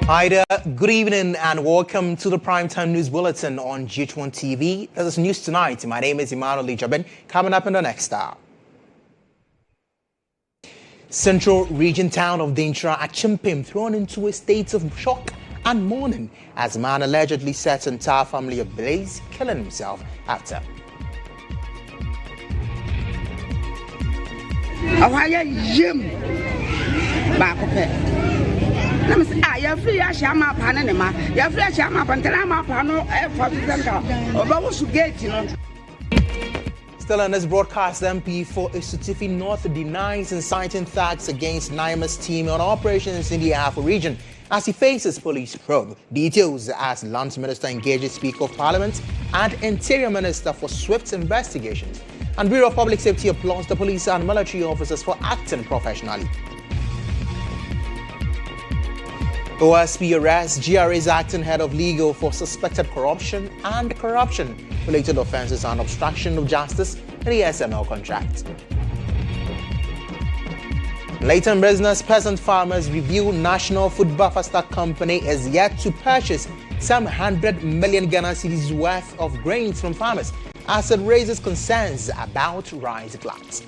Hi there, good evening and welcome to the Primetime News Bulletin on GHOne TV. This is News Tonight. My name is Emmanuel Agyabeng. Coming up in the next hour. Central region town of Agyabeng thrown into a state of shock and mourning as a man allegedly set entire family ablaze, killing himself after. Still on this broadcast, MP for Isutifi North denies inciting thugs against Naima's team on operations in the Afo region as he faces police probe. Details as Lands Minister engages Speaker of Parliament and Interior Minister for swift investigations. And Bureau of Public Safety applauds the police and military officers for acting professionally. OSP arrests GRA's acting head of legal for suspected corruption and corruption-related offences and obstruction of justice in the SML contract. Later in business, peasant farmers review National Food Buffer Stock Company is yet to purchase some 100 million Ghana cedis worth of grains from farmers as it raises concerns about rice gluts.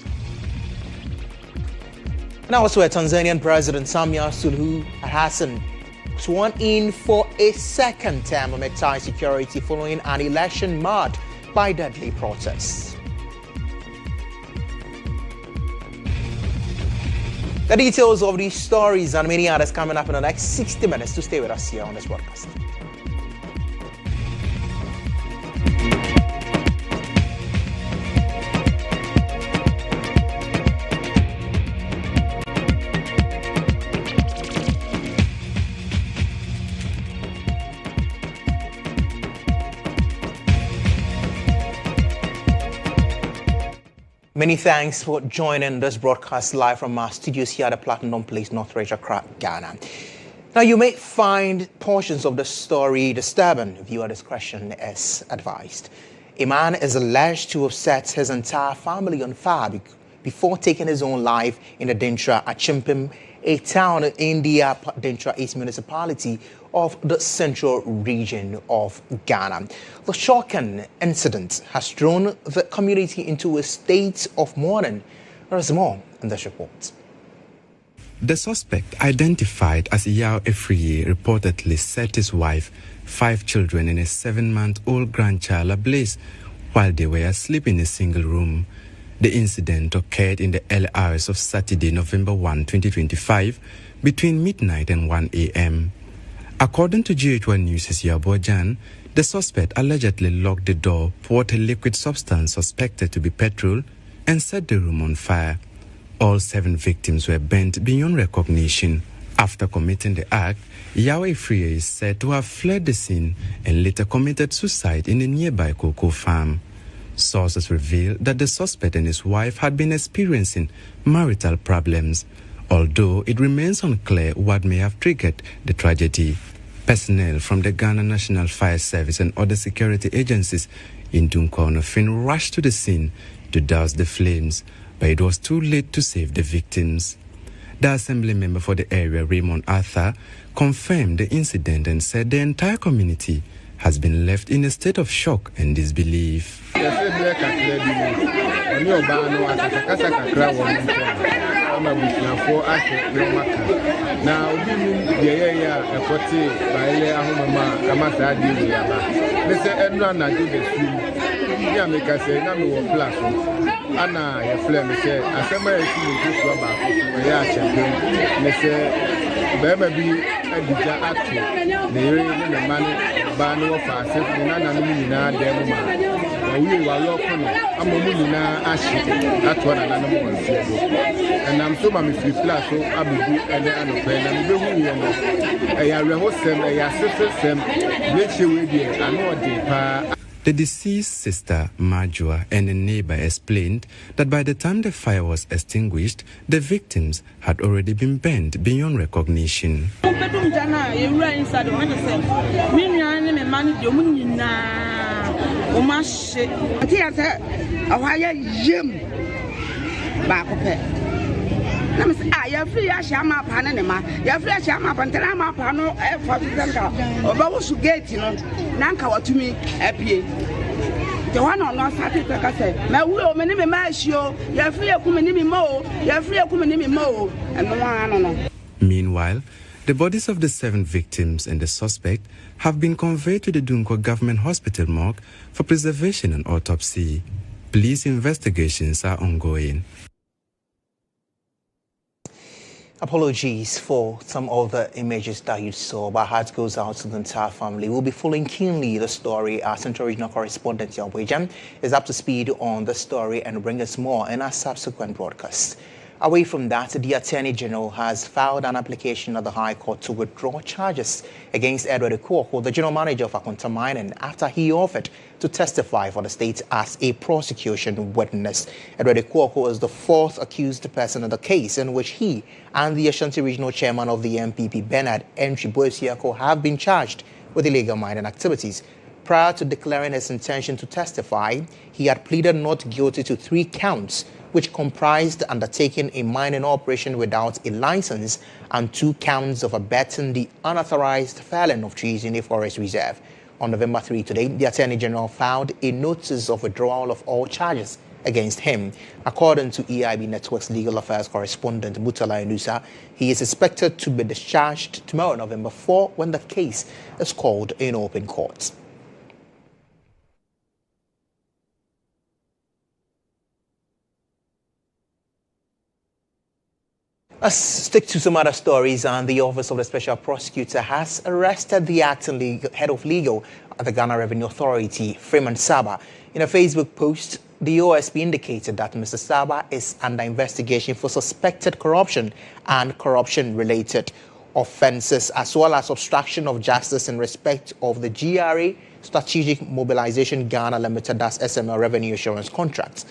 And also, Tanzanian President Samia Suluhu Hassan sworn in for a second term amid tight security following an election marred by deadly protests. The details of these stories and many others coming up in the next 60 minutes. To stay with us here on this broadcast. Many thanks for joining this broadcast live from our studios here at the Platinum Place, Northridge, Accra, Ghana. Now, you may find portions of the story disturbing. Viewer discretion is advised. A man is alleged to have set his entire family on fire before taking his own life in the Agyabeng, a town in the Dentra East municipality of the central region of Ghana. The shocking incident has thrown the community into a state of mourning. There is more in this report. The suspect, identified as Yao Efriye, reportedly set his wife, 5 children and a 7-month-old grandchild ablaze while they were asleep in a single room. The incident occurred in the early hours of Saturday, November 1, 2025, between midnight and 1 a.m. According to GHOne News' Agyabeng, the suspect allegedly locked the door, poured a liquid substance suspected to be petrol, and set the room on fire. All 7 victims were burnt beyond recognition. After committing the act, Yao Efriye is said to have fled the scene and later committed suicide in a nearby cocoa farm. Sources reveal that the suspect and his wife had been experiencing marital problems, although it remains unclear what may have triggered the tragedy. Personnel from the Ghana National Fire Service and other security agencies in Dunkornofin rushed to the scene to douse the flames, but it was too late to save the victims. The assembly member for the area, Raymond Arthur, confirmed the incident and said the entire community has been left in a state of shock and disbelief. Now, we were local, that's what and I'm so much free plus, so I will do any other. The deceased sister, Majua, and a neighbor explained that by the time the fire was extinguished, the victims had already been burnt beyond recognition. I'm saying, you're free as Shama Panama, you're free as Shama Pantanama Pano, for the Babu Gate, you know, Nanka to me, happy. The one on our Saturday, like I said, my will, my name is Marshall, you're free of Kumanimi Mo, you're free of Kumanimi Mo, and no one. Meanwhile, the bodies of the 7 victims and the suspect have been conveyed to the Dunko Government Hospital morgue for preservation and autopsy. Police investigations are ongoing. Apologies for some of the images that you saw, but heart goes out to the entire family. We'll be following keenly the story. Our Central Regional Correspondent, Agyabeng, is up to speed on the story and bring us more in our subsequent broadcasts. Away from that, the Attorney General has filed an application at the High Court to withdraw charges against Edward Agyabeng, the General Manager of Akonta Mining, after he offered to testify for the state as a prosecution witness. Edward Agyabeng is the 4th accused person in the case, in which he and the Ashanti Regional Chairman of the MPP, Bernard Entry-Boesiako, have been charged with illegal mining activities. Prior to declaring his intention to testify, he had pleaded not guilty to 3 counts, which comprised undertaking a mining operation without a license and 2 counts of abetting the unauthorized felling of trees in a forest reserve. On November 3 today, the Attorney General filed a notice of withdrawal of all charges against him. According to EIB Network's legal affairs correspondent Mutala Enusa, he is expected to be discharged tomorrow, November 4, when the case is called in open court. Let's stick to some other stories, and the Office of the Special Prosecutor has arrested the acting head of legal at the Ghana Revenue Authority, Freeman Saba. In a Facebook post, the OSP indicated that Mr. Saba is under investigation for suspected corruption and corruption-related offences, as well as obstruction of justice in respect of the GRA Strategic Mobilization Ghana Limited, that's SML revenue assurance contracts.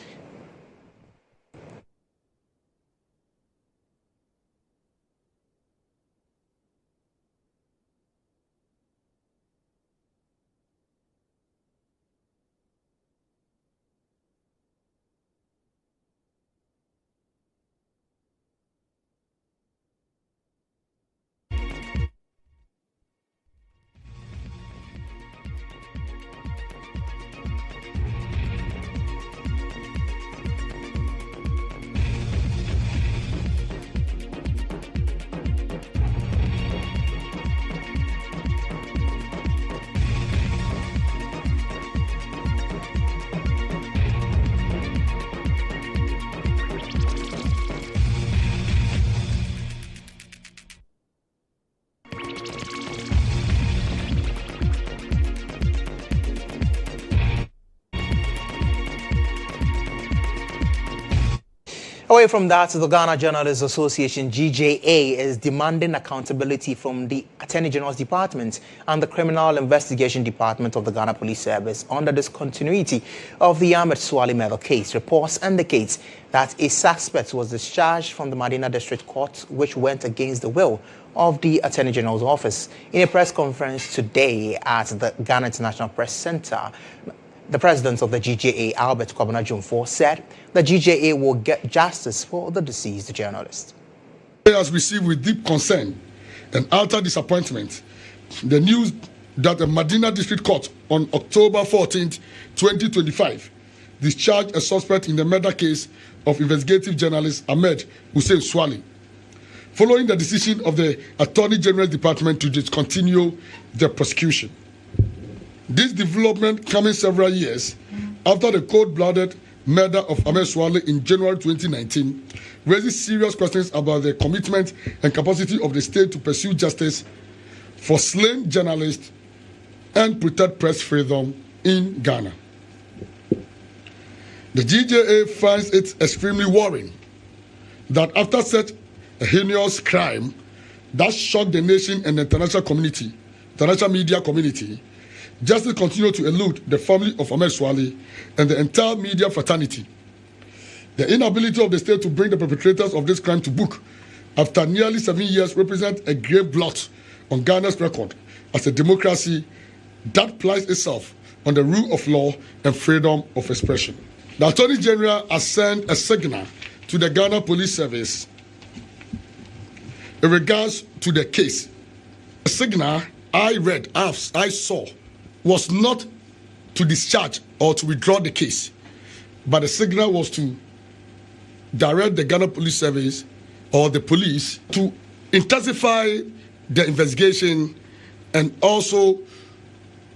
Away from that, the Ghana Journalists Association, GHOne, is demanding accountability from the Attorney General's Department and the Criminal Investigation Department of the Ghana Police Service on the discontinuity of the Ahmed Swale murder case. Reports indicate that a suspect was discharged from the Madina District Court, which went against the will of the Attorney General's office. In a press conference today at the Ghana International Press Center, the president of the GHOne, Albert Kwabena Jumfo, said the GHOne will get justice for the deceased journalist. Has received with deep concern and utter disappointment the news that the Madina District Court on October 14, 2025, discharged a suspect in the murder case of investigative journalist Ahmed Hussein Swale, following the decision of the Attorney General Department to discontinue the prosecution. This development coming several years after the cold-blooded murder of Ahmed Swale in January 2019 raises serious questions about the commitment and capacity of the state to pursue justice for slain journalists and protect press freedom in Ghana. The GHOne finds it extremely worrying that after such a heinous crime that shocked the nation and the international media community, justice continued to elude the family of Ahmed Swale and the entire media fraternity. The inability of the state to bring the perpetrators of this crime to book after nearly 7 years represents a grave blot on Ghana's record as a democracy that prides itself on the rule of law and freedom of expression. The Attorney General has sent a signal to the Ghana Police Service In regards to the case, the signal I saw was not to discharge or to withdraw the case, but the signal was to direct the Ghana Police Service or the police to intensify the investigation and also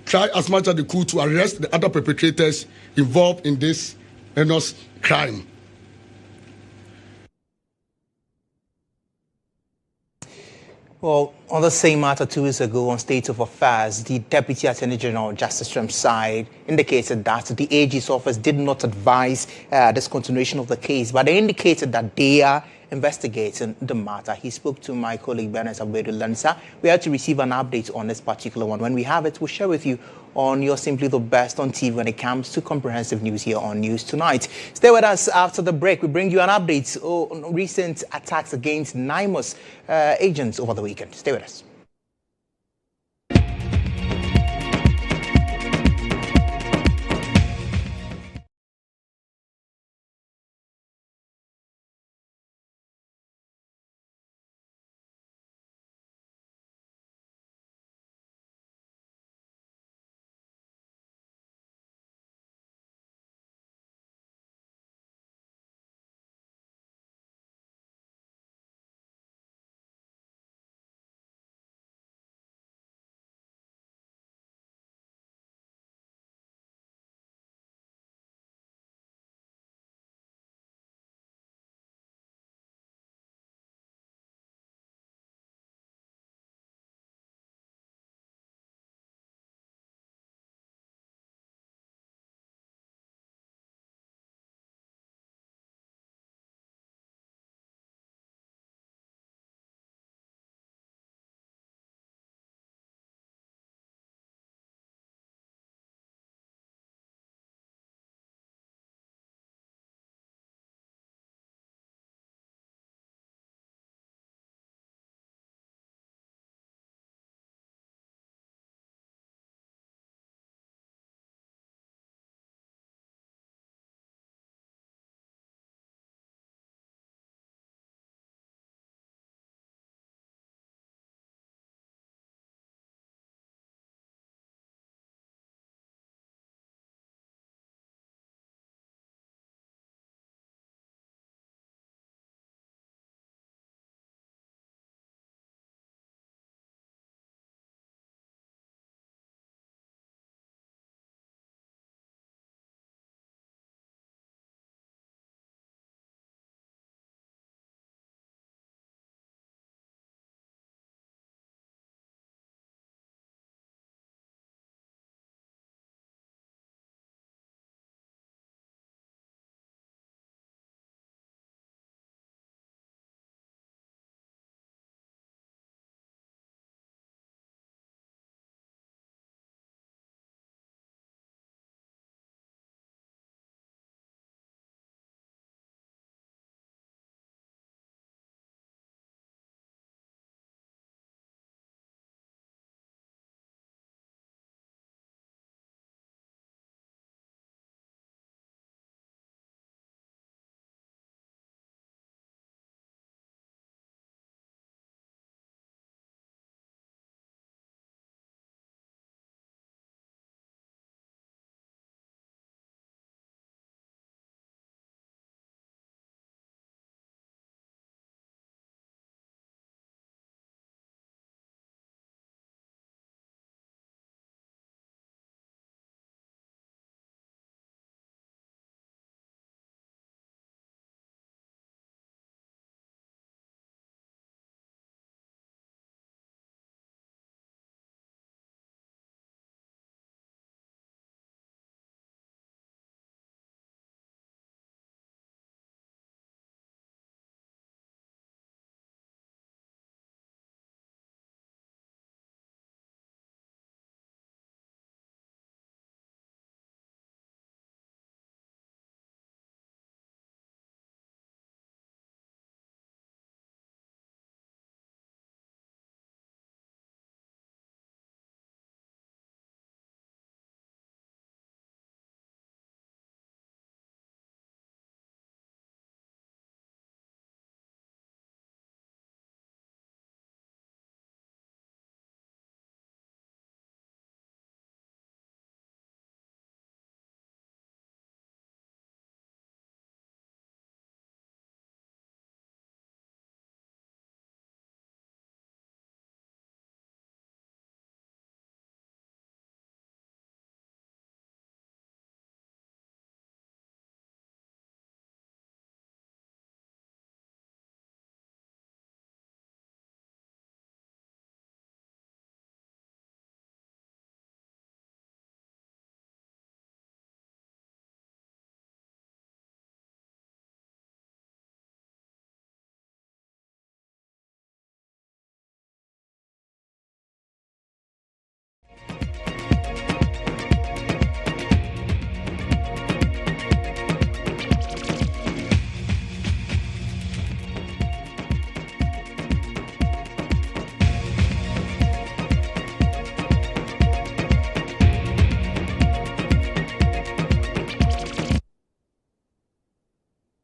try as much as they could to arrest the other perpetrators involved in this heinous crime. Well, on the same matter 2 weeks ago on State of Affairs, the Deputy Attorney General Justice from side indicated that the AG's office did not advise this continuation of the case, but they indicated that they are investigating the matter. He spoke to my colleague Bernard Abedu Lansa. We had to receive an update on this particular one. When we have it, we'll share with you on You're Simply the Best on TV when it comes to comprehensive news here on News Tonight. Stay with us after the break. We bring you an update on recent attacks against NIMOS agents over the weekend. Stay with us.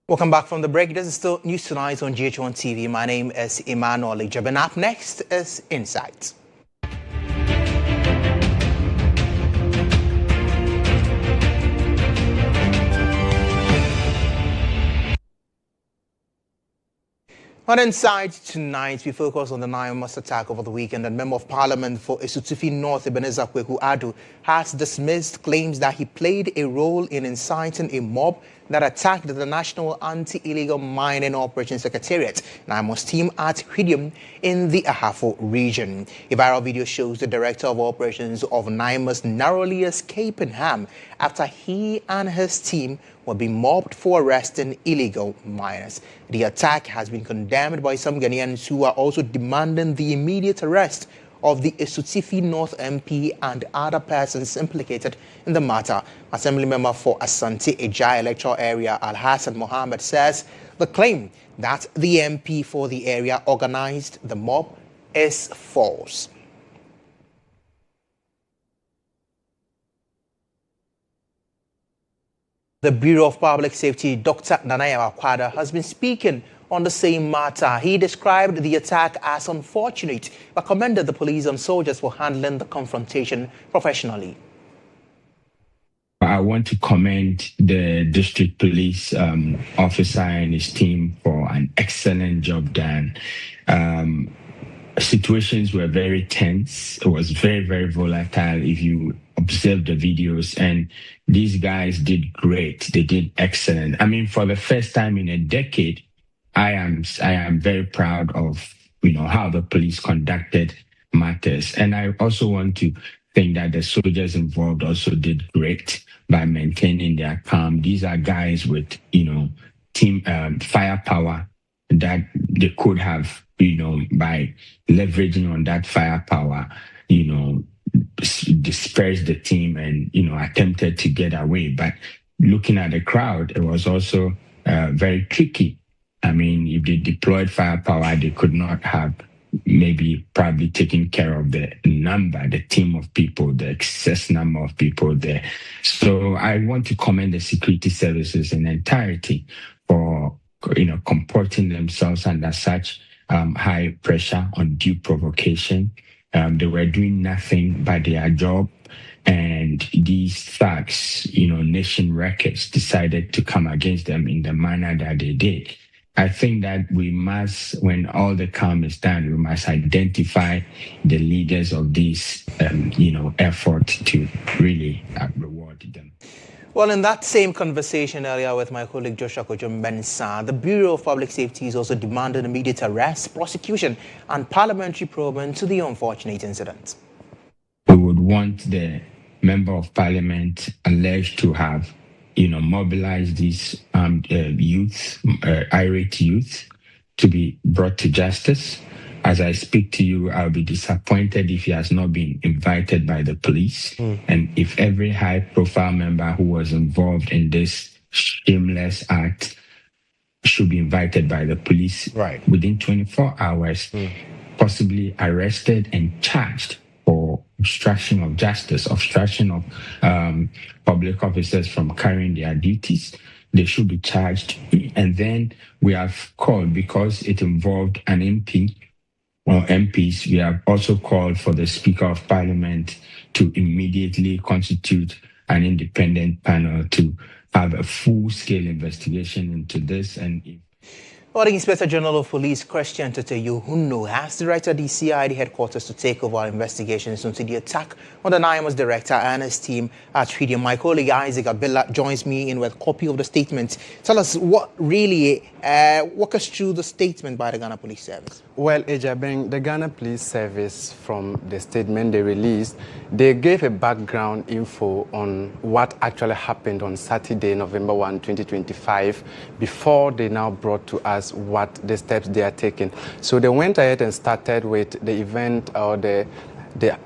Welcome back from the break. This is still News Tonight on GHOne TV. My name is Emmanuel. Agyabeng. Up next is Insight. On Insight tonight, we focus on the 9-month attack over the weekend, and Member of Parliament for Esutufi North, Ebenezer Kweku-Adu, has dismissed claims that he played a role in inciting a mob that attacked the National Anti-Illegal Mining Operations Secretariat, NIMO's team at GHOne in the Ahafo region. A viral video shows the Director of Operations of NIMO's narrowly escaping harm after he and his team were being mobbed for arresting illegal miners. The attack has been condemned by some Ghanaians who are also demanding the immediate arrest of the Esutufi North MP and other persons implicated in the matter. Assembly member for Asante Ejai electoral area Al-Hassan Mohammed says the claim that the MP for the area organized the mob is false. The Bureau of Public Safety, Dr. Nanaya Wakwada, has been speaking on the same matter. He described the attack as unfortunate, but commended the police and soldiers for handling the confrontation professionally. I want to commend the district police officer and his team for an excellent job done. Situations were very tense. It was very, very volatile if you observe the videos, and these guys did great. They did excellent. I mean, for the first time in a decade, I am very proud of how the police conducted matters. And I also want to think that the soldiers involved also did great by maintaining their calm. These are guys with team firepower that they could have by leveraging on that firepower dispersed the team and attempted to get away. But looking at the crowd, it was also very tricky. I mean, if they deployed firepower, they could not have probably taken care of the team of people, the excess number of people there. So I want to commend the security services in entirety for comporting themselves under such high pressure, undue provocation. They were doing nothing but their job, and these thugs, nation wreckers, decided to come against them in the manner that they did. I think that we must, when all the calm is done, we must identify the leaders of this, effort to really reward them. Well, in that same conversation earlier with my colleague Joshua Kojo-Mensah, the Bureau of Public Safety is also demanding immediate arrest, prosecution, and parliamentary probe into the unfortunate incident. We would want the Member of Parliament alleged to have, mobilized these irate youth to be brought to justice. As I speak to you, I'll be disappointed if he has not been invited by the police. And if every high-profile member who was involved in this shameless act should be invited by the police within 24 hours, possibly arrested and charged for obstruction of justice, obstruction of public officers from carrying their duties. They should be charged. And then we have called, because it involved an MP, or MPs, we have also called for the Speaker of Parliament to immediately constitute an independent panel to have a full-scale investigation into this. And The Inspector General of Police, Christian GHOne, has directed the CID headquarters to take over investigations into the attack on the NIMO's director and his team at GHOne. My colleague Isaac Abella joins me in with a copy of the statement. Tell us what really, walk us through the statement by the Ghana Police Service. Well, Agyabeng, the Ghana Police Service, from the statement they released, they gave a background info on what actually happened on Saturday, November 1, 2025, before they now brought to us what the steps they are taking. So they went ahead and started with the event or the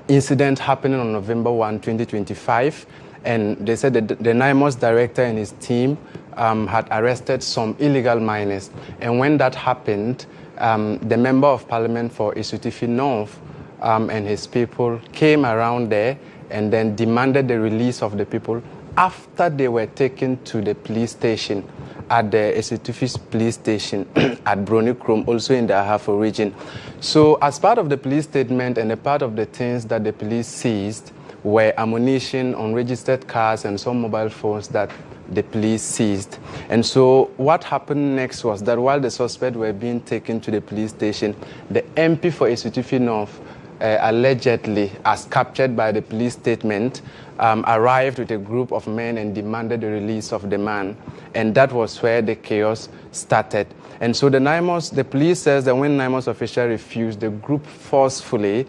incident happening on November 1, 2025. And they said that the NIMO's director and his team had arrested some illegal miners. And when that happened, the Member of Parliament for Esutufi North and his people came around there and then demanded the release of the people after they were taken to the police station at the Esutufis police station at Broni Krom, also in the Ahafo region. So as part of the police statement and a part of the things that the police seized were ammunition, unregistered cars, and some mobile phones that the police seized. And so what happened next was that while the suspects were being taken to the police station, the MP for Esutufi North, allegedly, as captured by the police statement, arrived with a group of men and demanded the release of the man. And that was where the chaos started. And so the police says that when NIMOS officials refused, the group forcefully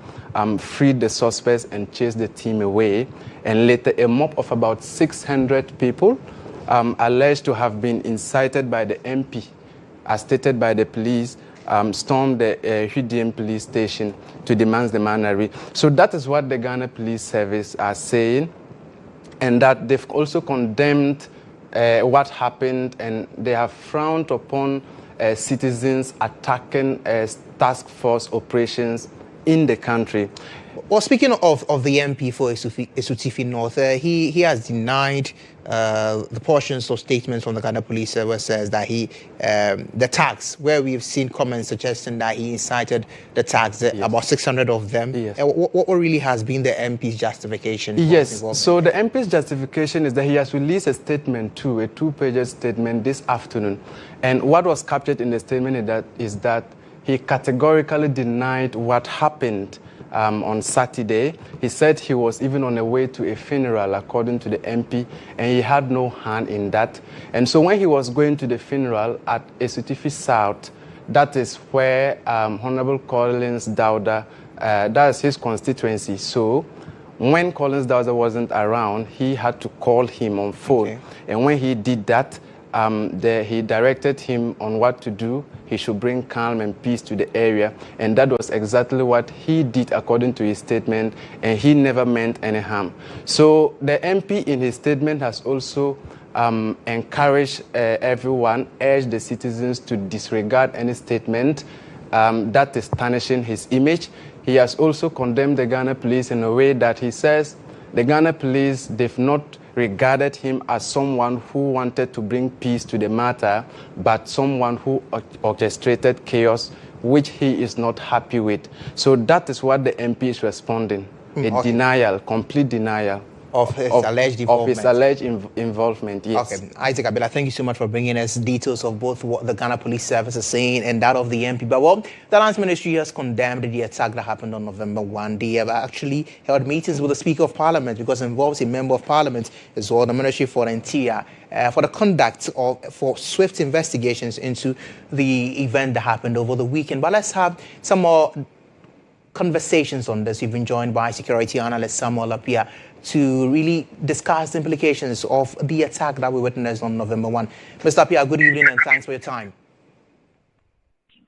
freed the suspects and chased the team away. And later, a mob of about 600 people, alleged to have been incited by the MP, as stated by the police, stormed the GHOne police station to demand the man. So that is what the Ghana Police Service are saying, and that they've also condemned what happened, and they have frowned upon citizens attacking task force operations in the country. Well, speaking of the MP for Esutufi North, he has denied the portions of statements from the Ghana Police Service says that the tax, where we've seen comments suggesting that he incited the tax, yes, about 600 of them. Yes. What really has been the MP's justification? Yes, so the MP's justification is that he has released a statement too, a 2-page statement this afternoon. And what was captured in the statement is that he categorically denied what happened on Saturday. He said he was even on the way to a funeral, according to the MP, and he had no hand in that. And so when he was going to the funeral at Esutufi South, that is where Honorable Collins Dauda, that's his constituency. So when Collins Dauda wasn't around, he had to call him on phone. Okay. And when he did that, he directed him on what to do. He should bring calm and peace to the area. And that was exactly what he did according to his statement, and he never meant any harm. So the MP in his statement has also encouraged everyone, urged the citizens to disregard any statement that is tarnishing his image. He has also condemned the Ghana police in a way that he says the Ghana police, they've not regarded him as someone who wanted to bring peace to the matter, but someone who orchestrated chaos, which he is not happy with. So that is what the MP is responding, a denial, complete denial. Of his alleged involvement. Of his alleged involvement, yes. Okay, Isaac Abela, thank you so much for bringing us details of both what the Ghana Police Service is saying and that of the MP. But well, the Lands Ministry has condemned the attack that happened on November 1. They have actually held meetings with the Speaker of Parliament, because it involves a Member of Parliament as well, the Ministry for the Interior, for the conduct for swift investigations into the event that happened over the weekend. But let's have some more conversations on this. We've been joined by security analyst Samuel Apia to really discuss the implications of the attack that we witnessed on November 1. Mr. Apia, good evening and thanks for your time.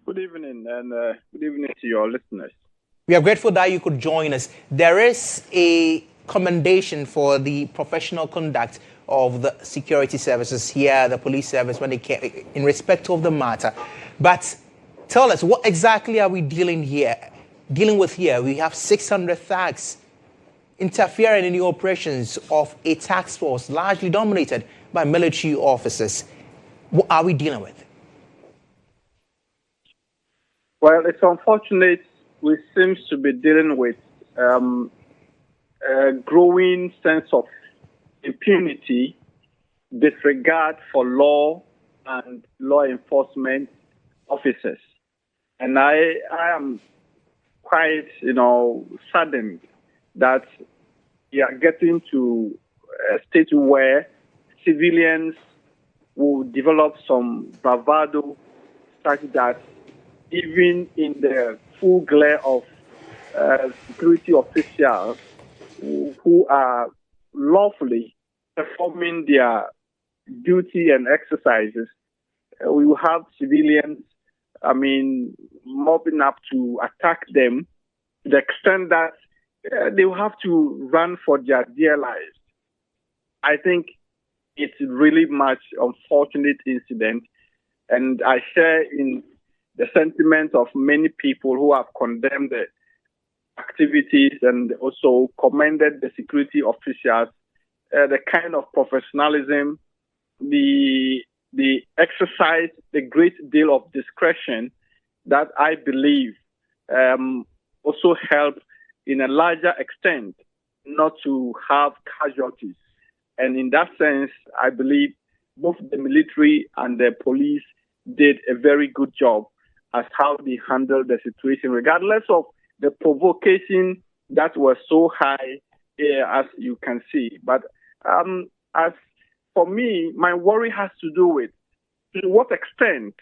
Good evening, and good evening to your listeners. We are grateful that you could join us. There is a commendation for the professional conduct of the security services here, the police service, when they came in respect of the matter. But tell us, what exactly are we dealing with here? We have 600 thugs interfering in the operations of a task force largely dominated by military officers. What are we dealing with? Well, it's unfortunate. We seem to be dealing with a growing sense of impunity, disregard for law and law enforcement officers. And I am quite, saddened that we are getting to a state where civilians will develop some bravado such that even in the full glare of security officials who are lawfully performing their duty and exercises, we will have civilians, mobbing up to attack them to the extent that they will have to run for their dear lives. I think it's really much unfortunate incident, and I share in the sentiment of many people who have condemned the activities and also commended the security officials, the kind of professionalism, the they exercised a great deal of discretion that I believe also helped in a larger extent not to have casualties. And in that sense, I believe both the military and the police did a very good job as how they handled the situation, regardless of the provocation that was so high, as you can see. But as for me, my worry has to do with to what extent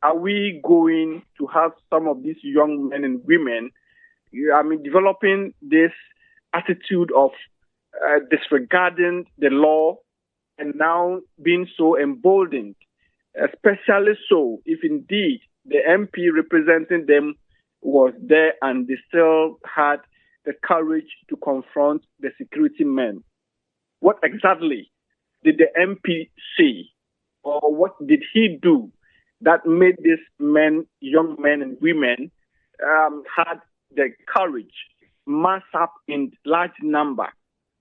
are we going to have some of these young men and women, developing this attitude of disregarding the law and now being so emboldened, especially so if indeed the MP representing them was there and they still had the courage to confront the security men. What exactly did the MP say, or what did he do that made these men, young men and women, had the courage, mass up in large number,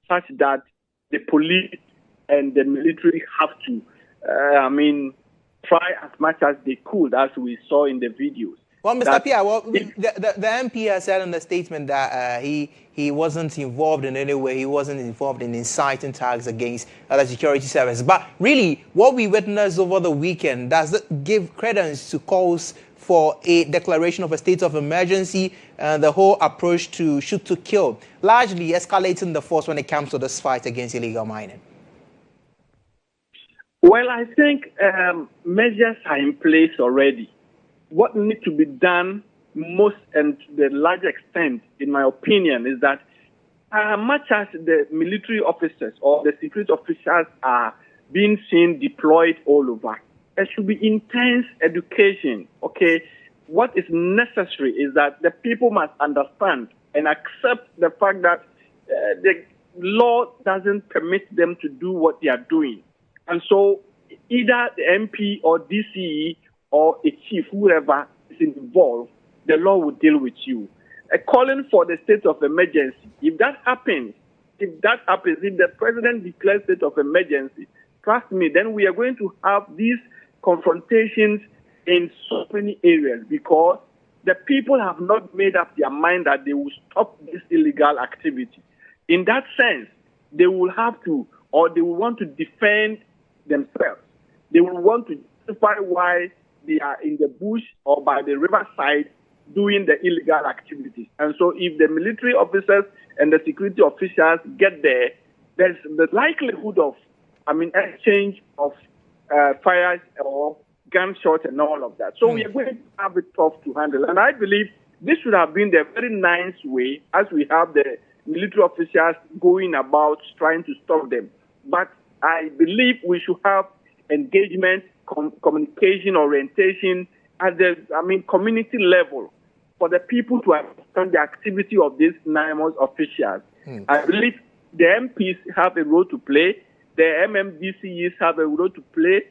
such that the police and the military have to, try as much as they could, as we saw in the videos. Well, Mr. Pia, the MP has said in the statement that he wasn't involved in any way. He wasn't involved in inciting tags against the security service. But really, what we witnessed over the weekend, does it give credence to calls for a declaration of a state of emergency and the whole approach to shoot to kill, largely escalating the force when it comes to this fight against illegal mining? Well, I think measures are in place already. What needs to be done most and to the large extent, in my opinion, is that much as the military officers or the security officials are being seen deployed all over, there should be intense education, okay? What is necessary is that the people must understand and accept the fact that the law doesn't permit them to do what they are doing. And so either the MP or DCE or a chief, whoever is involved, the law will deal with you. Calling for the state of emergency, if that happens, if the president declares state of emergency, trust me, then we are going to have these confrontations in so many areas because the people have not made up their mind that they will stop this illegal activity. In that sense, they will have to, or they will want to defend themselves. They will want to justify why they are in the bush or by the riverside doing the illegal activities. And so if the military officers and the security officials get there, there's the likelihood of, exchange of fires or gunshots and all of that. So we are going to have it tough to handle. And I believe this should have been the very nice way as we have the military officials going about trying to stop them. But I believe we should have engagement, communication, orientation at the community level for the people to understand the activity of these NIMOS officials. I believe the MPs have a role to play, the MMDCs have a role to play,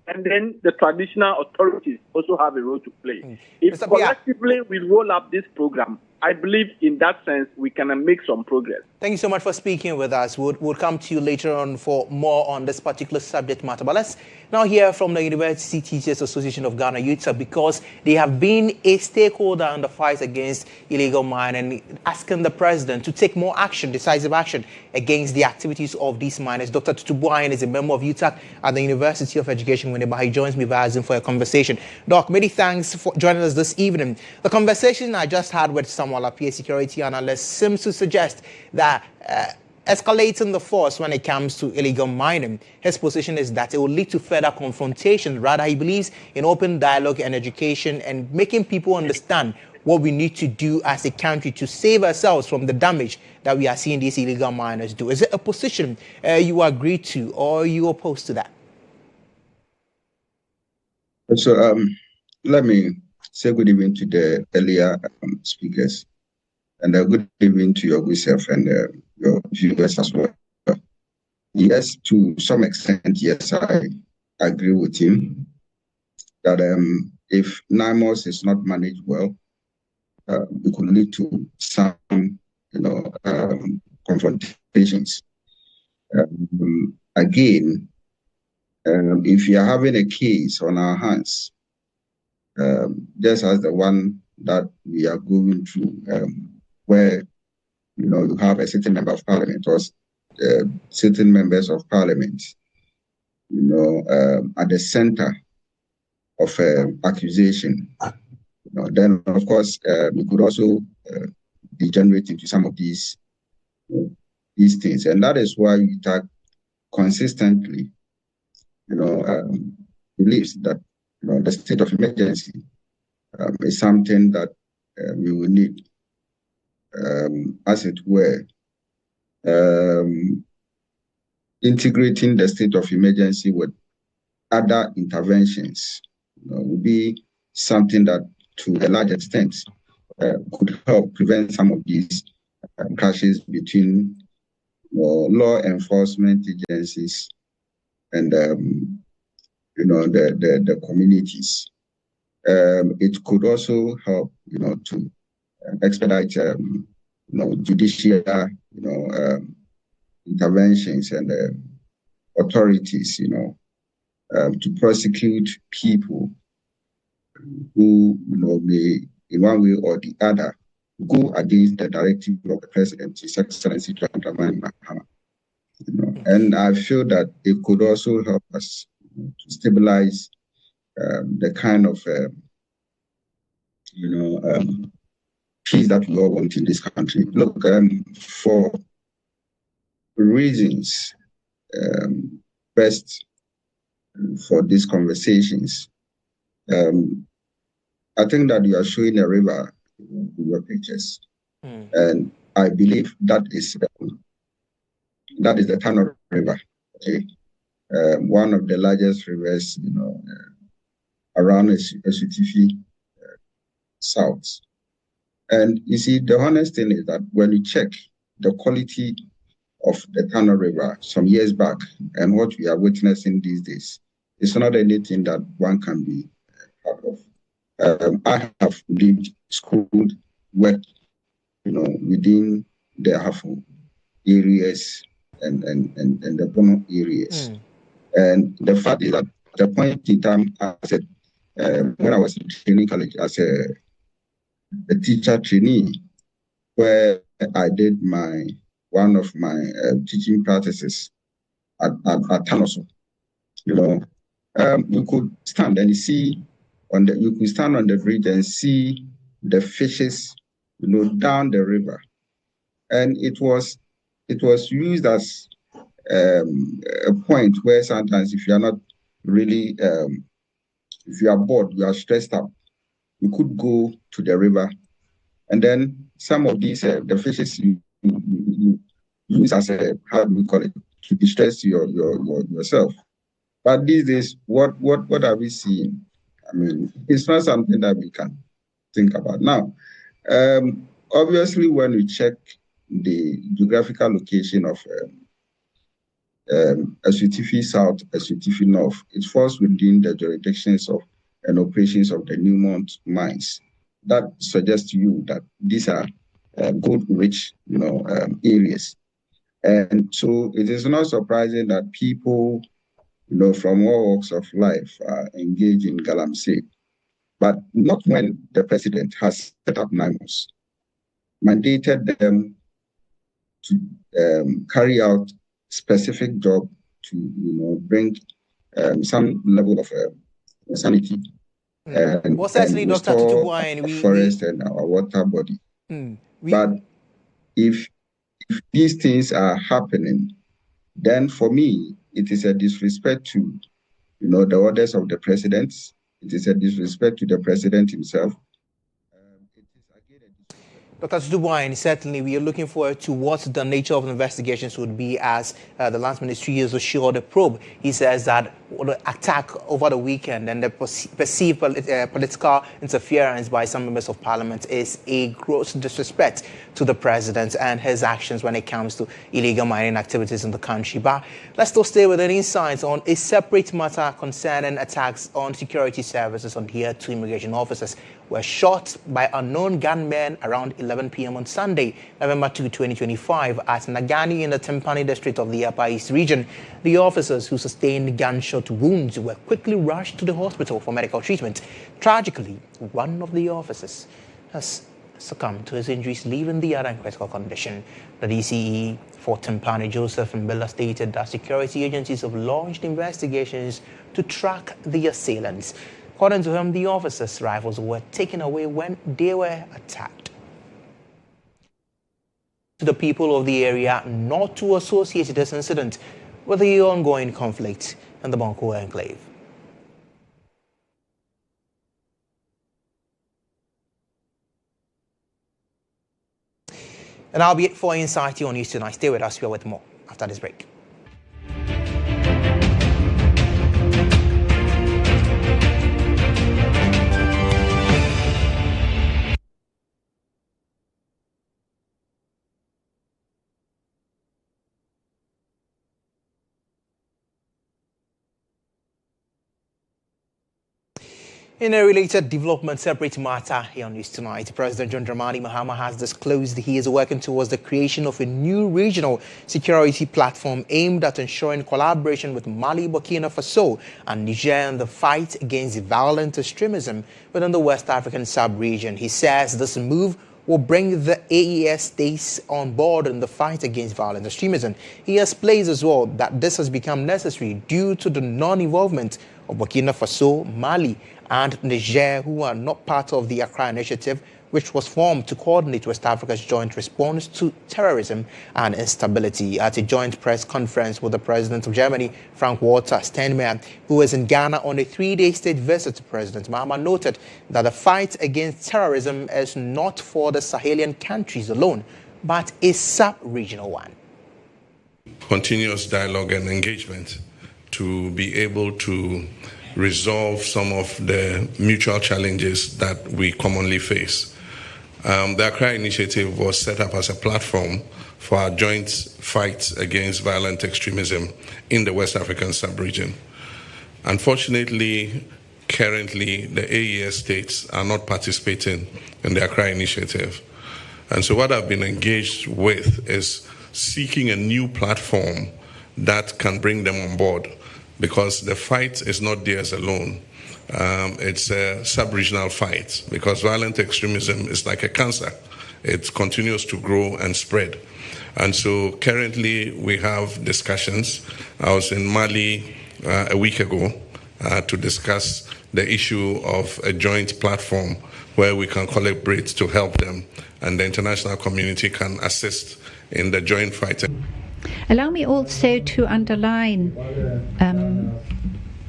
and then the traditional authorities also have a role to play. If collectively we roll up this program, I believe in that sense we can make some progress. Thank you so much for speaking with us. We'll come to you later on for more on this particular subject matter. But let's now hear from the University Teachers Association of Ghana Youth, because they have been a stakeholder in the fight against illegal mining, asking the president to take more action, decisive action against the activities of these miners. Dr. Tutubuayan is a member of UTAC at the University of Education. Whenever he joins me via Zoom for a conversation. Doc, many thanks for joining us this evening. The conversation I just had with Samuel Appiah, security analyst, seems to suggest that escalating the force when it comes to illegal mining, his position is that it will lead to further confrontation. Rather, he believes in open dialogue and education and making people understand what we need to do as a country to save ourselves from the damage that we are seeing these illegal miners do. Is it a position you agree to, or are you opposed to that? So let me say good evening to the earlier speakers, and good evening to your good self and your viewers as well. Yes, to some extent, yes, I agree with him that if NIMOS is not managed well, it could lead to some, confrontations. Again, if you are having a case on our hands, just as the one that we are going through, where you have a certain member of parliament or certain members of parliament, at the center of accusation, then of course we could also degenerate into some of these things, and that is why UTAG consistently, believes that the state of emergency is something that we will need, as it were, integrating the state of emergency with other interventions will be something that, to a large extent, could help prevent some of these clashes between law enforcement agencies and the communities. It could also help, to expedite, judicial, interventions and authorities, to prosecute people who, may, in one way or the other, go against the directive of the President, His Excellency Dramani Mahama. And I feel that it could also help us to stabilize the kind of peace that we all want in this country. Look, for reasons best for these conversations, I think that you are showing a river in your pictures, and I believe that is the Tano River. Okay, one of the largest rivers, around Esutifi South. And you see, the honest thing is that when you check the quality of the Tano River some years back and what we are witnessing these days, it's not anything that one can be proud of. I have lived, schooled, worked, within the Ahafo areas and the Bono areas. And the fact is that at the point in time, I said, when I was in training college as a teacher trainee, where I did one of my teaching practices at Tanoso, you could stand and see you could stand on the bridge and see the fishes, down the river, and it was used as a point where sometimes if you are not really, if you are bored, you are stressed out, you could go to the river, and then some of these the fishes you use as a, how do we call it, to distress yourself. But these days, what are we seeing? I mean, it's not something that we can think about now. Obviously, when we check the geographical location of Esutifi South, Esutifi North, it falls within the jurisdictions of and operations of the Newmont mines. That suggests to you that these are gold rich, areas. And so it is not surprising that people, from all walks of life are engaged in galamsey, but not when the president has set up NIMOS, mandated them to carry out specific job to, bring some level of sanity and certainly, Dr. Tutubuain, forest and our water body. But if these things are happening, then for me, it is a disrespect to, the orders of the president. It is a disrespect to the president himself. Dr. Tutubuain, certainly we are looking forward to what the nature of the investigations would be as the Lands Ministry is assured the probe. He says that the attack over the weekend and the perceived political interference by some members of parliament is a gross disrespect to the president and his actions when it comes to illegal mining activities in the country. But let's still stay with an insight on a separate matter concerning attacks on security services on here to immigration officers. were shot by unknown gunmen around 11 p.m. on Sunday, November 2, 2025, at Nagani in the Timpani district of the Upper East region. The officers who sustained gunshot wounds were quickly rushed to the hospital for medical treatment. Tragically, one of the officers has succumbed to his injuries, leaving the other in critical condition. The DCE for Timpani, Joseph Mbilla, stated that security agencies have launched investigations to track the assailants. According to him, the officers' rifles were taken away when they were attacked. To the people of the area not to associate this incident with the ongoing conflict in the Bonko enclave. And I'll be it for Insight on News Tonight. Stay with us. We are with more after this break. In a related development, separate matter here on News Tonight, President John Dramani Mahama has disclosed he is working towards the creation of a new regional security platform aimed at ensuring collaboration with Mali, Burkina Faso, and Niger in the fight against violent extremism within the West African sub-region. He says this move will bring the AES states on board in the fight against violent extremism. He explains as well that this has become necessary due to the non-involvement of Burkina Faso, Mali, and Niger, who are not part of the Accra Initiative, which was formed to coordinate West Africa's joint response to terrorism and instability. At a joint press conference with the President of Germany, Frank-Walter Steinmeier, who is in Ghana on a 3-day state visit, President Mahama noted that the fight against terrorism is not for the Sahelian countries alone, but a sub-regional one. Continuous dialogue and engagement to be able to resolve some of the mutual challenges that we commonly face. The Accra Initiative was set up as a platform for our joint fight against violent extremism in the West African sub-region. Unfortunately, currently, the AES states are not participating in the Accra Initiative. And so what I've been engaged with is seeking a new platform that can bring them on board, because the fight is not theirs alone. It's a sub-regional fight, because violent extremism is like a cancer. It continues to grow and spread. And so currently we have discussions. I was in Mali a week ago to discuss the issue of a joint platform where we can collaborate to help them, and the international community can assist in the joint fight. Allow me also to underline,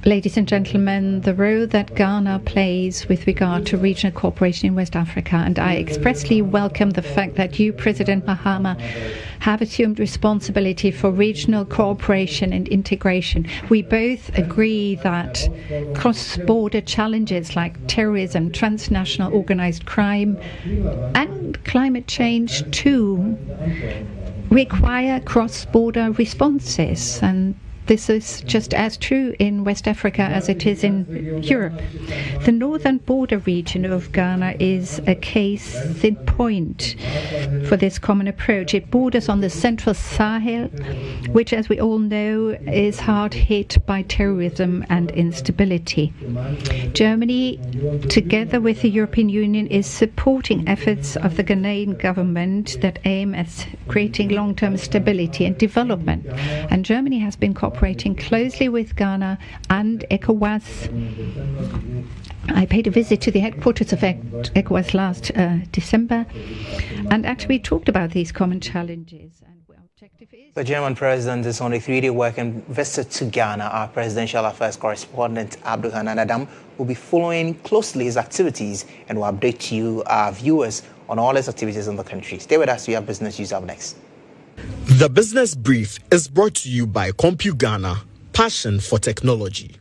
ladies and gentlemen, the role that Ghana plays with regard to regional cooperation in West Africa. And I expressly welcome the fact that you, President Mahama, have assumed responsibility for regional cooperation and integration. We both agree that cross-border challenges like terrorism, transnational organized crime, and climate change too require cross-border responses, and this is just as true in West Africa as it is in Europe. The northern border region of Ghana is a case in point for this common approach. It borders on the central Sahel, which, as we all know, is hard hit by terrorism and instability. Germany, together with the European Union, is supporting efforts of the Ghanaian government that aim at creating long-term stability and development. And Germany has been cooperating closely with Ghana and ECOWAS. I paid a visit to the headquarters of ECOWAS last December and actually talked about these common challenges. And our objective is... The German president is on a 3-day working visit to Ghana. Our presidential affairs correspondent, Abdul Hanan Adam, will be following closely his activities and will update you, our viewers, on all his activities in the country. Stay with us. We have business news up next. The Business Brief is brought to you by CompuGhana, passion for technology.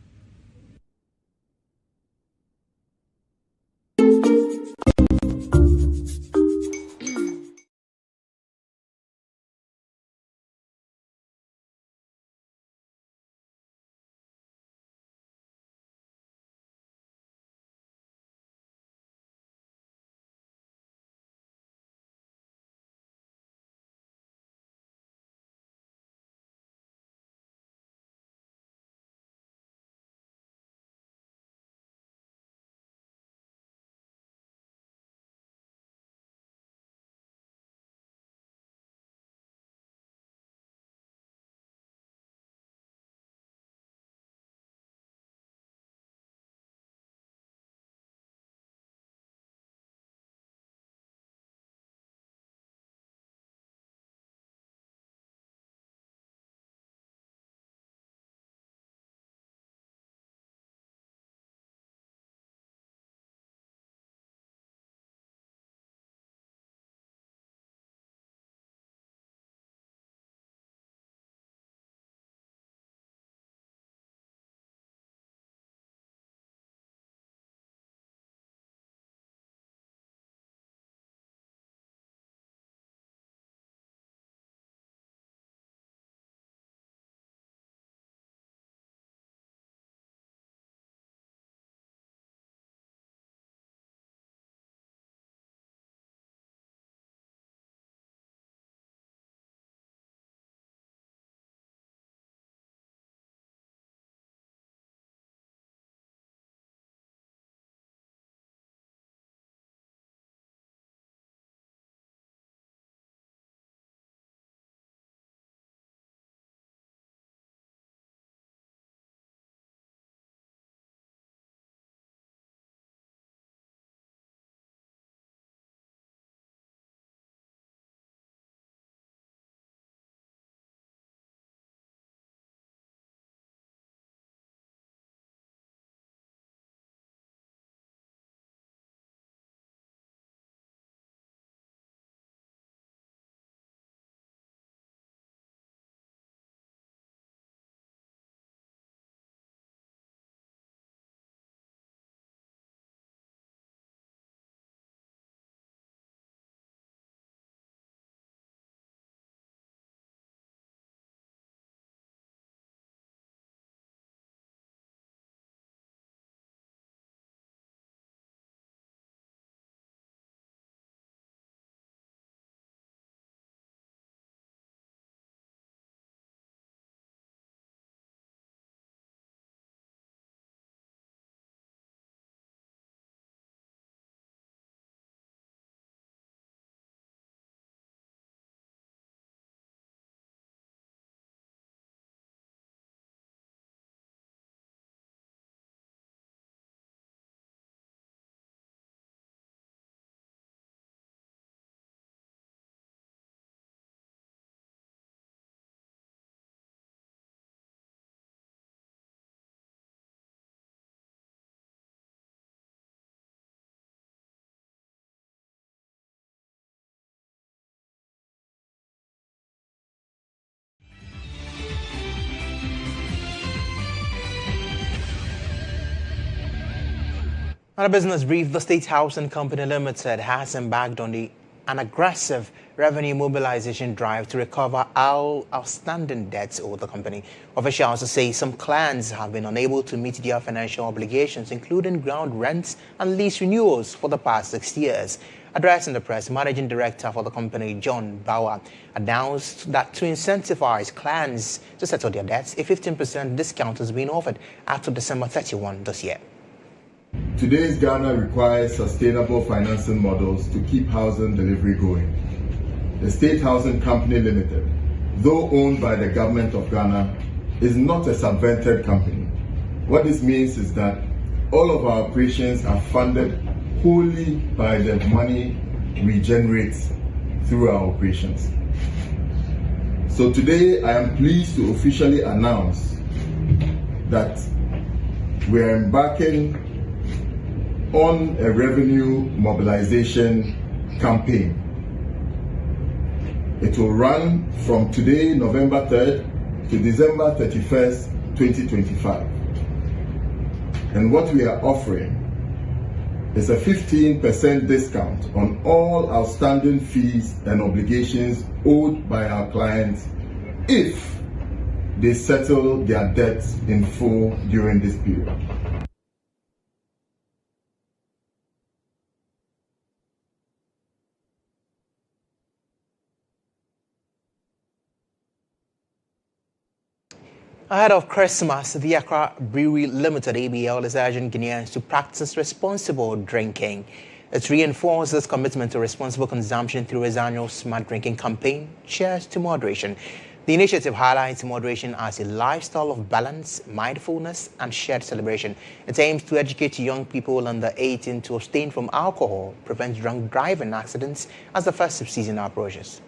On a business brief, the State Housing Company Limited has embarked on an aggressive revenue mobilization drive to recover all outstanding debts owed the company. Officials say some clients have been unable to meet their financial obligations, including ground rents and lease renewals for the past 6 years. Addressing the press, Managing Director for the company, John Bauer, announced that to incentivize clients to settle their debts, a 15% discount is being offered after December 31 this year. Today's Ghana requires sustainable financing models to keep housing delivery going. The State Housing Company Limited, though owned by the government of Ghana, is not a subvented company. What this means is that all of our operations are funded wholly by the money we generate through our operations. So today I am pleased to officially announce that we are embarking on a revenue mobilization campaign. It will run from today, November 3rd, to December 31st, 2025. And what we are offering is a 15% discount on all outstanding fees and obligations owed by our clients if they settle their debts in full during this period. Ahead of Christmas, the Accra Brewery Limited ABL is urging Guineans to practice responsible drinking. It reinforces commitment to responsible consumption through its annual smart drinking campaign, Cheers to Moderation. The initiative highlights moderation as a lifestyle of balance, mindfulness, and shared celebration. It aims to educate young people under 18 to abstain from alcohol, prevent drunk driving accidents as the festive season approaches.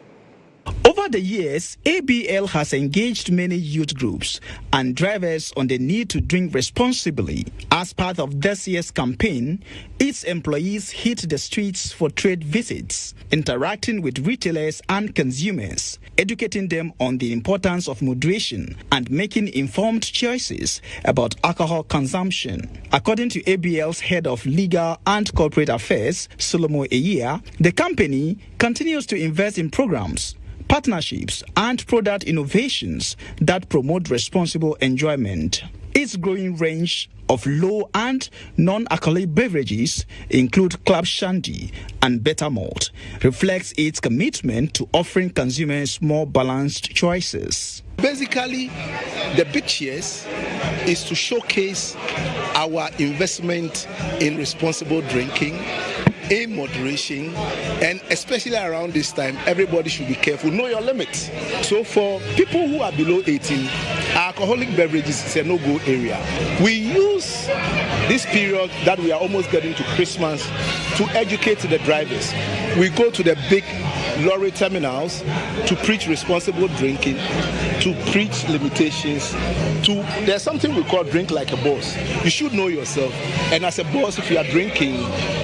Over the years, ABL has engaged many youth groups and drivers on the need to drink responsibly. As part of this year's campaign, its employees hit the streets for trade visits, interacting with retailers and consumers, educating them on the importance of moderation and making informed choices about alcohol consumption. According to ABL's head of legal and corporate affairs, Solomon Eyia, the company continues to invest in programs, partnerships, and product innovations that promote responsible enjoyment. Its growing range of low and non-alcoholic beverages include Club Shandy and Better Malt, reflects its commitment to offering consumers more balanced choices. Basically, the big cheers is to showcase our investment in responsible drinking, in moderation, and especially around this time, everybody should be careful. Know your limits. So for people who are below 18, alcoholic beverages is a no-go area. We use this period that we are almost getting to Christmas to educate the drivers. We go to the big lorry terminals to preach responsible drinking, to preach limitations, there's something we call drink like a boss. You should know yourself, and as a boss, if you are drinking,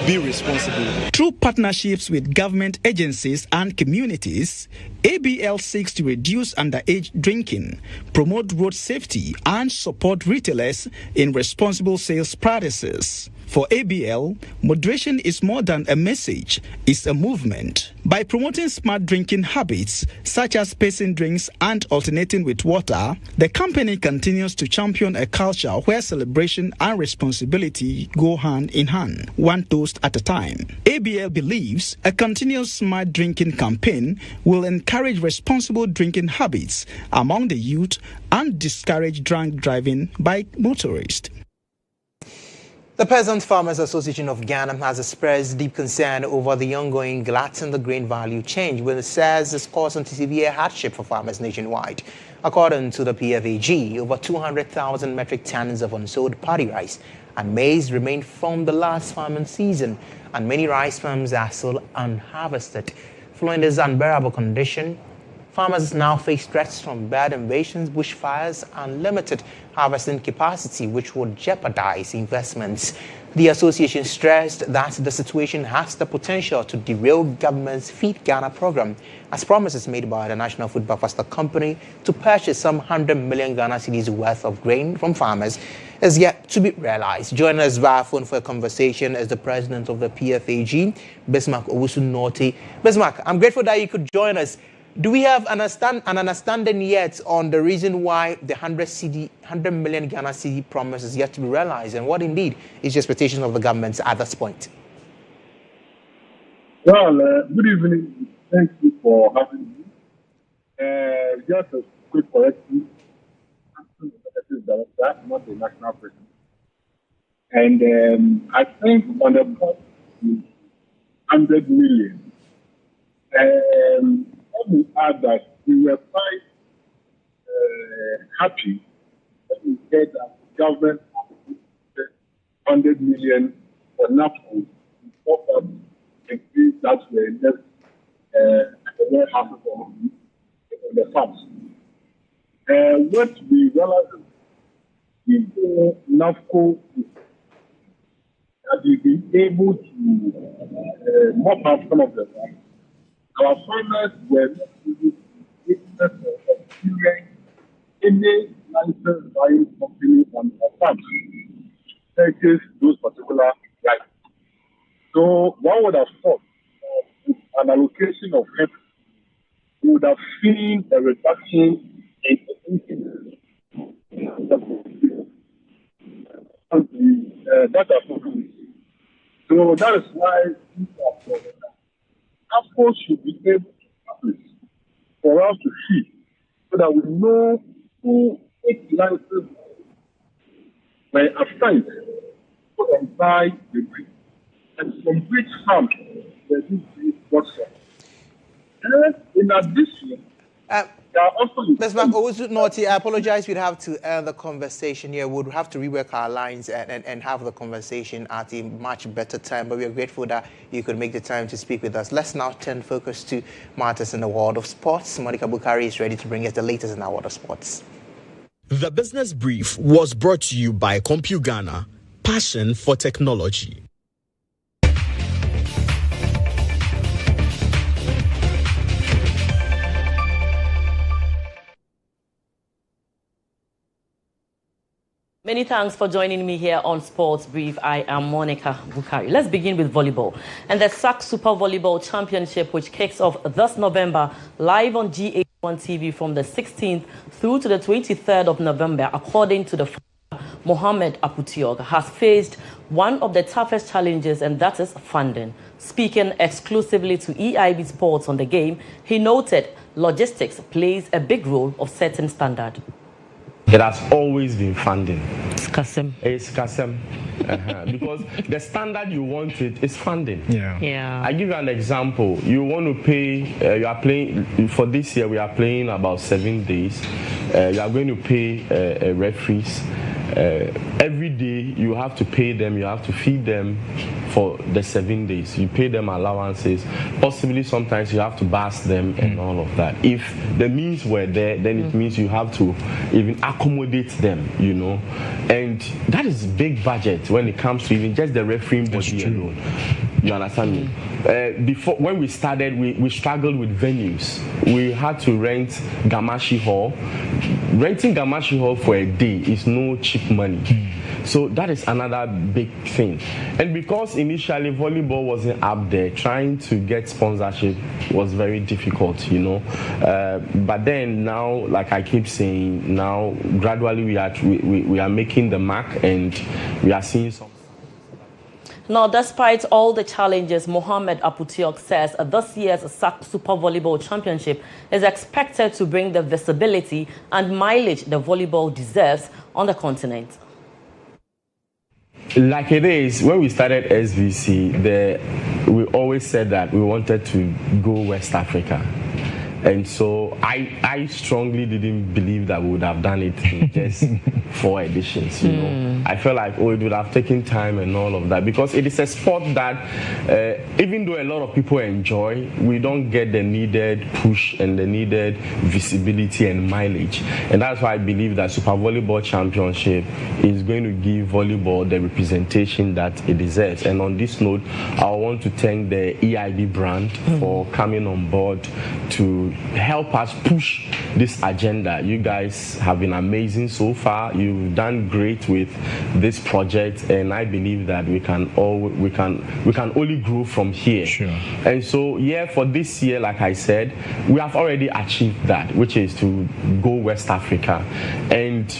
be responsible. Through partnerships with government agencies and communities, ABL seeks to reduce underage drinking, promote road safety, and support retailers in responsible sales practices. For ABL, moderation is more than a message, it's a movement. By promoting smart drinking habits, such as pacing drinks and alternating with water, the company continues to champion a culture where celebration and responsibility go hand in hand, one toast at a time. ABL believes a continuous smart drinking campaign will encourage responsible drinking habits among the youth and discourage drunk driving by motorists. The Peasant Farmers Association of Ghana has expressed deep concern over the ongoing glut in the grain value chain, which it says is causing severe hardship for farmers nationwide. According to the PFAG, over 200,000 metric tons of unsold paddy rice and maize remain from the last farming season, and many rice farms are still unharvested. Following this unbearable condition, farmers now face threats from bird invasions, bushfires, and limited harvesting capacity, which would jeopardize investments. The association stressed that the situation has the potential to derail government's Feed Ghana program, as promises made by the National Food Buffer Company to purchase some 100 million Ghana cedis worth of grain from farmers is yet to be realized. Joining us via phone for a conversation is the president of the PFAG, Bismarck Owusu-Nortey. Bismarck, I'm grateful that you could join us. Do we have an understanding yet on the reason why the 100 million Ghana cedi promise is yet to be realized, and what indeed is the expectation of the government at this point? Well, good evening. Thank you for having me. Just a quick correction. I'm the executive director, not the national president. And I think on the point, 100 million. Let me add that we were quite happy when we said that the government has 100 million for NAFCO to top up the things that were left at the warehouses on the farms. What we realized is if NAFCO has been able to mop up some of the farms, our farmers were not able to experience any license buying company on our farms to purchase those particular rights. So one would have thought with an allocation of help, we would have seen a reduction in that has not been. So that is why we are NAFCO should be able to publish for us to see so that we know who each license were assigned to buy the breed and from which farm the breed was from. And in addition, Bismarck Owusu-Nortey, I apologize. We'd have to end the conversation here. We'd have to rework our lines and have the conversation at a much better time. But we are grateful that you could make the time to speak with us. Let's now turn focus to matters in the world of sports. Monica Bukari is ready to bring us the latest in our world of sports. The Business Brief was brought to you by CompuGhana, passion for technology. Many thanks for joining me here on Sports Brief. I am Monica Bukari. Let's begin with volleyball. And the SAC Super Volleyball Championship, which kicks off this November, live on GHOne TV from the 16th through to the 23rd of November, according to the Mohamed Aputiog, has faced one of the toughest challenges, and that is funding. Speaking exclusively to EIB Sports on the game, he noted logistics plays a big role of setting standard. It has always been funding. It's Kasem. Because the standard you want it is funding. Yeah. I give you an example. You want to pay, you are playing, for this year we are playing about 7 days. You are going to pay referees. Every day you have to pay them, you have to feed them for the 7 days. You pay them allowances. Possibly sometimes you have to bath them and all of that. If the means were there, then it means you have to even accommodate them, you know. And that is big budget when it comes to even just the refereeing body alone. You understand me? Before, when we started, we struggled with venues. We had to rent Gamashi Hall. Renting Gamashi Hall for a day is no cheap money. So that is another big thing. And because initially volleyball wasn't up there, trying to get sponsorship was very difficult, you know. But then now, like I keep saying, now gradually we are making the mark and we are seeing some. Now, despite all the challenges, Mohamed Aputiok says this year's SAC Super Volleyball Championship is expected to bring the visibility and mileage the volleyball deserves on the continent. Like it is, when we started SVC, we always said that we wanted to go West Africa. And so I strongly didn't believe that we would have done it in just 4 editions. You know, I felt like, oh, it would have taken time and all of that, because it is a sport that even though a lot of people enjoy, we don't get the needed push and the needed visibility and mileage. And that's why I believe that Super Volleyball Championship is going to give volleyball the representation that it deserves. And on this note, I want to thank the EIB brand for coming on board to help us push this agenda. You guys have been amazing so far. You've done great with this project, and I believe that we can only grow from here. Sure. And so, for this year, like I said, we have already achieved that, which is to go West Africa. And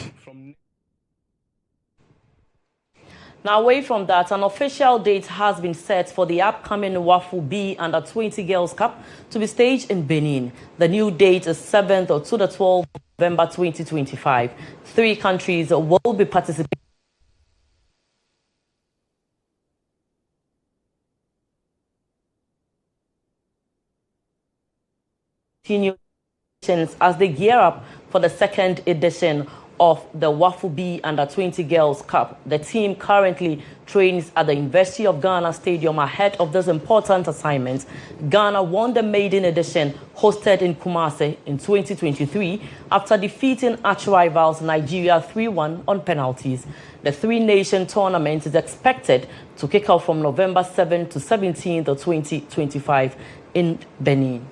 now, away from that, an official date has been set for the upcoming WAFU B Under-20 Girls Cup to be staged in Benin. The new date is 7th to the 12th of November 2025. 3 countries will be participating. As they gear up for the 2nd edition of the WAFU B Under-20 Girls Cup. The team currently trains at the University of Ghana Stadium ahead of this important assignment. Ghana won the maiden edition hosted in Kumasi in 2023 after defeating arch rivals Nigeria 3-1 on penalties. The 3-nation tournament is expected to kick off from November 7 to 17 of 2025 in Benin.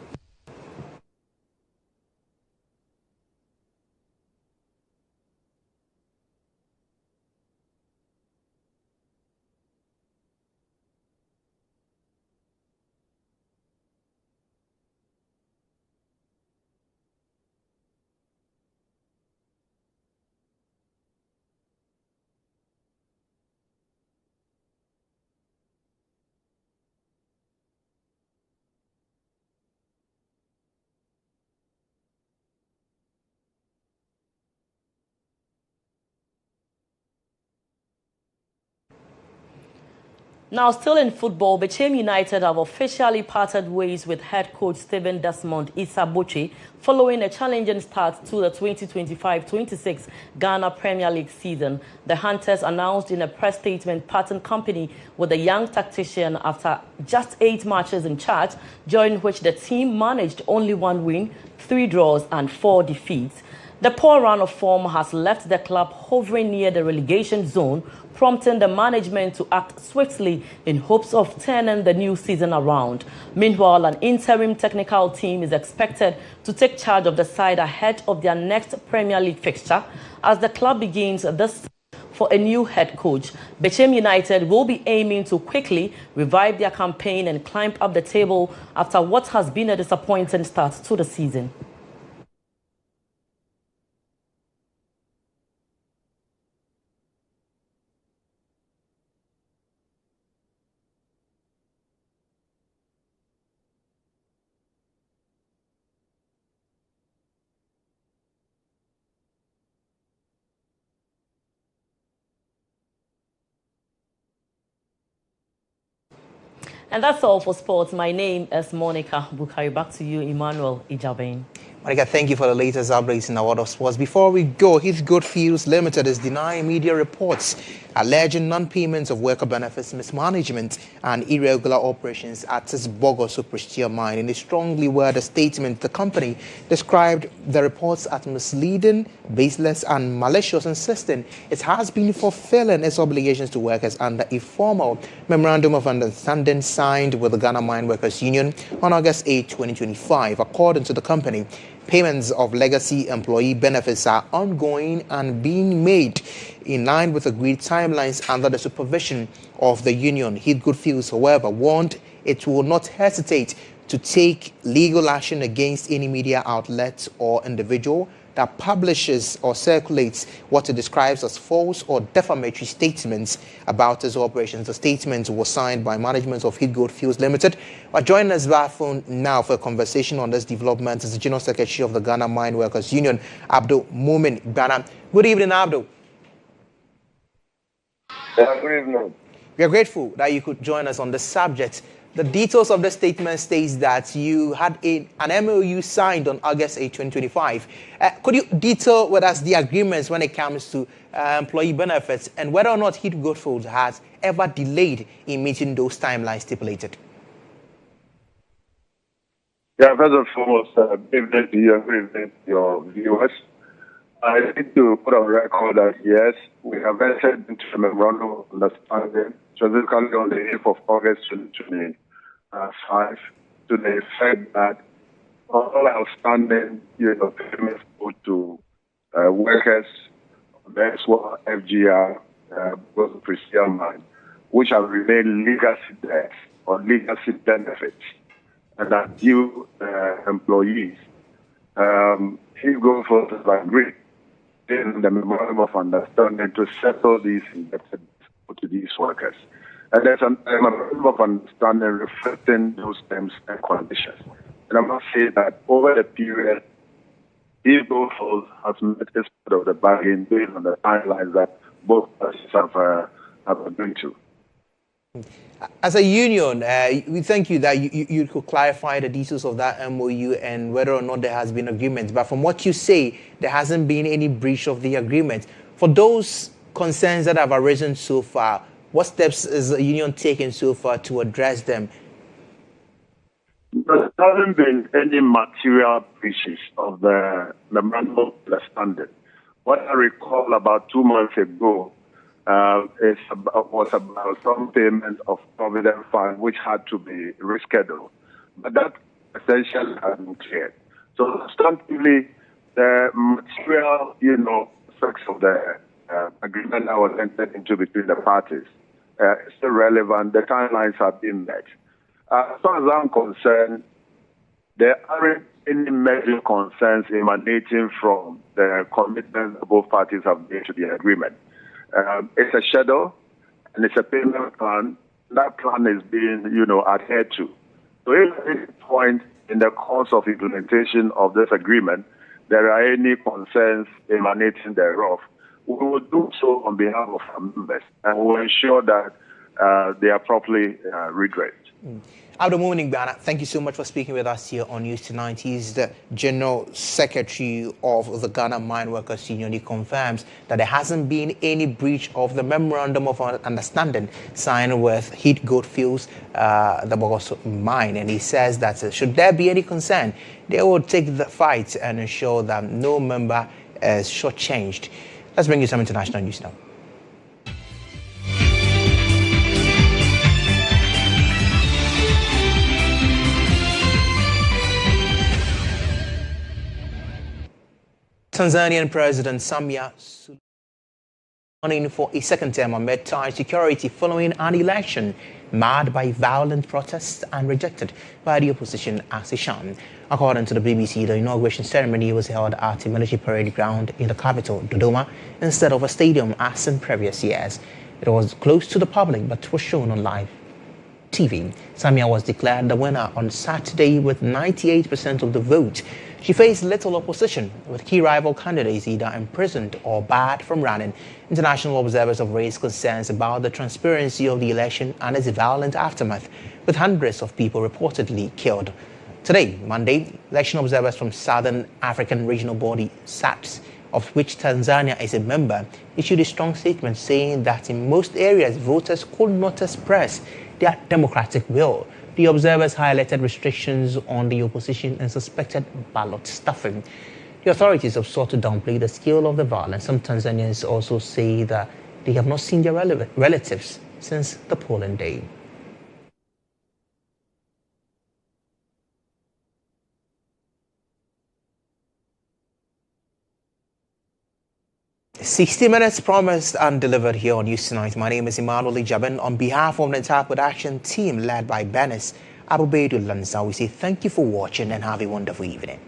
Now, still in football, GHOne United have officially parted ways with head coach Stephen Desmond Isaboche following a challenging start to the 2025-26 Ghana Premier League season. The Hunters announced in a press statement parting company with the young tactician after just 8 matches in charge, during which the team managed only 1 win, 3 draws and 4 defeats. The poor run of form has left the club hovering near the relegation zone, prompting the management to act swiftly in hopes of turning the new season around. Meanwhile, an interim technical team is expected to take charge of the side ahead of their next Premier League fixture as the club begins this for a new head coach. GHOne United will be aiming to quickly revive their campaign and climb up the table after what has been a disappointing start to the season. And that's all for sports. My name is Monica Bukari. Back to you, Emmanuel Agyabeng. Monica, thank you for the latest updates in the world of sports. Before we go, GHOne Limited is denying media reports alleging non-payments of worker benefits, mismanagement and irregular operations at its Bogo Prestige mine. In a strongly worded statement, the company described the reports as misleading, baseless and malicious, insisting it has been fulfilling its obligations to workers under a formal memorandum of understanding signed with the Ghana Mine Workers Union on August 8, 2025. According to the company, payments of legacy employee benefits are ongoing and being made in line with agreed timelines under the supervision of the union. GHOne, however, warned it will not hesitate to take legal action against any media outlet or individual that publishes or circulates what it describes as false or defamatory statements about its operations. The statement was signed by management of GHOne Limited. Joining us by phone now for a conversation on this development is the General Secretary of the Ghana Mine Workers Union, Abdul Mumin Ghana. Good evening, Abdul. Good evening. We are grateful that you could join us on this subject. The details of the statement states that you had an MOU signed on August 8, 2025. Could you detail with us the agreements when it comes to employee benefits and whether or not Heath Goldfields has ever delayed in meeting those timelines stipulated? Yeah, first and foremost, evening to you and good evening to your viewers. I need to put on record that yes, we have entered into a memorandum of understanding, specifically on the 8th of August 2025, to the effect that all outstanding payments go to workers of the SWA, FGR, both Priscilla Mine, which have remained legacy debts or legacy benefits and are due employees. Heath Goldfields has agreed in the memorandum of understanding to settle these indebtedness to these workers. And there's a memorandum of understanding reflecting those terms and conditions. And I must say that over the period, Heath Goldfields has met his part of the bargain based on the timelines that both parties have agreed to. As a union, we thank you that you could clarify the details of that MOU and whether or not there has been agreement. But from what you say, there hasn't been any breach of the agreement. For those concerns that have arisen so far, what steps is the union taking so far to address them? There hasn't been any material breaches of the memorandum of understanding. What I recall about 2 months ago, was about some payment of Provident Fund which had to be rescheduled. But that essentially has been cleared. So substantively, the material, effects of the agreement that was entered into between the parties is still relevant. The timelines have been met. As far as I'm concerned, there aren't any major concerns emanating from the commitments that both parties have made to the agreement. It's a schedule and it's a payment plan. That plan is being, adhered to. So if at any point in the course of implementation of this agreement, there are any concerns emanating thereof, we will do so on behalf of our members and we will ensure that they are properly redressed. Agyabeng, Ghana, thank you so much for speaking with us here on News Tonight. He's the General Secretary of the Ghana Mine Workers Union. He confirms that there hasn't been any breach of the Memorandum of Understanding signed with Heath Goldfields, the Bogos mine. And he says that should there be any concern, they will take the fight and ensure that no member is shortchanged. Let's bring you some international news now. Tanzanian President Samia Suluhu running for a second term amid tight security following an election marred by violent protests and rejected by the opposition as a sham. According to the BBC, the inauguration ceremony was held at a military parade ground in the capital, Dodoma, instead of a stadium as in previous years. It was close to the public but was shown on live TV. Samia was declared the winner on Saturday with 98% of the vote. She faced little opposition, with key rival candidates either imprisoned or barred from running. International observers have raised concerns about the transparency of the election and its violent aftermath, with hundreds of people reportedly killed. Today, Monday, election observers from Southern African Regional Body, SADC, of which Tanzania is a member, issued a strong statement saying that in most areas, voters could not express their democratic will. The observers highlighted restrictions on the opposition and suspected ballot stuffing. The authorities have sought to downplay the scale of the violence. Some Tanzanians also say that they have not seen their relatives since the polling day. "60 minutes promised and delivered here on News Tonight. My name is Emmanuel Agyabeng. On behalf of the entire production team led by Benis Abubedu Lanza, we say thank you for watching and have a wonderful evening.